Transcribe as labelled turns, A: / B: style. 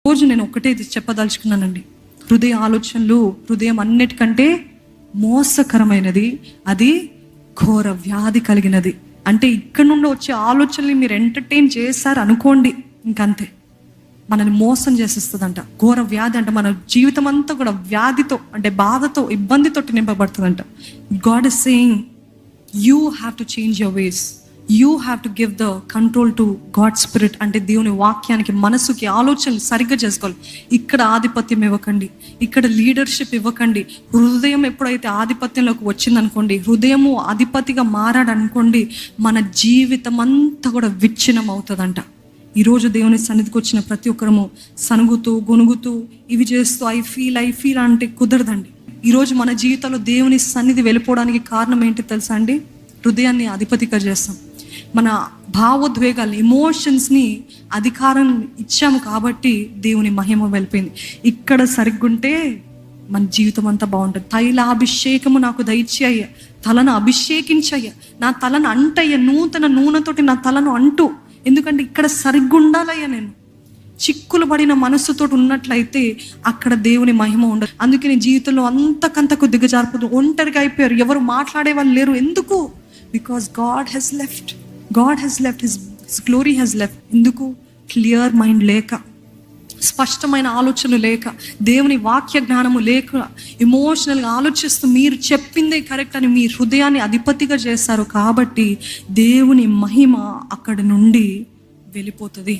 A: రోజు నేను ఒకటే చెప్పదలుచుకున్నానండి. హృదయ ఆలోచనలు, హృదయం అన్నిటికంటే మోసకరమైనది, అది ఘోర వ్యాధి కలిగినది. అంటే ఇక్కడ నుండి వచ్చే ఆలోచనల్ని మీరు ఎంటర్టైన్ చేశారు అనుకోండి, ఇంకంతే, మనల్ని మోసం చేసేస్తుందంట. ఘోర వ్యాధి అంట. మన జీవితం అంతా కూడా వ్యాధితో, అంటే బాధతో, ఇబ్బందితో నింపబడుతుందంట. God is saying you have to change your ways. You have to give the control to God spirit. అంటే దేవుని వాక్యానికి, మనసుకి, ఆలోచనలు సరిగ్గా చేసుకోవాలి. ఇక్కడ ఆధిపత్యం ఇవ్వకండి, ఇక్కడ లీడర్షిప్ ఇవ్వకండి. హృదయం ఎప్పుడైతే ఆధిపత్యంలోకి వచ్చిందనుకోండి, హృదయము అధిపతిగా మారాడనుకోండి, మన జీవితం అంతా కూడా విచ్ఛిన్నం అవుతుందంట. ఈరోజు దేవుని సన్నిధికి వచ్చిన ప్రతి ఒక్కరము సనుగుతూ, గొనుగుతూ, ఇవి చేస్తూ ఐ ఫీల్ అంటే కుదరదండి. ఈరోజు మన జీవితంలో దేవుని సన్నిధి వెళ్ళిపోవడానికి కారణం ఏంటి తెలుసా అండి? హృదయాన్ని అధిపతిగా చేస్తాం. మన భావోద్వేగాలు, ఎమోషన్స్ని అధికారం ఇచ్చాము కాబట్టి దేవుని మహిమ వెళ్ళిపోయింది. ఇక్కడ సరిగ్గుంటే మన జీవితం అంతా బాగుంటుంది. తైలాభిషేకము నాకు దయచేయ్య, తలను అభిషేకించయ్య, నా తలను అంటయ్య, నూతన నూనెతోటి నా తలను అంటూ. ఎందుకంటే ఇక్కడ సరిగ్గుండాలయ్యా. నేను చిక్కులు పడిన మనస్సుతో ఉన్నట్లయితే అక్కడ దేవుని మహిమ ఉండదు. అందుకే నీ జీవితంలో అంతకంతకు దిగజారిపోతూ ఒంటరిగా అయిపోయారు, ఎవరు మాట్లాడే వాళ్ళు లేరు. ఎందుకు? Because God he's left, his glory he's left. ఎందుకు? క్లియర్ మైండ్ లేక, స్పష్టమైన ఆలోచనలు లేక, దేవుని వాక్య జ్ఞానము లేక, ఎమోషనల్గా ఆలోచిస్తూ మీరు చెప్పిందే కరెక్ట్ అని మీ హృదయాన్ని అధిపతిగా చేస్తారు. కాబట్టి దేవుని మహిమ అక్కడి నుండి వెళ్ళిపోతుంది.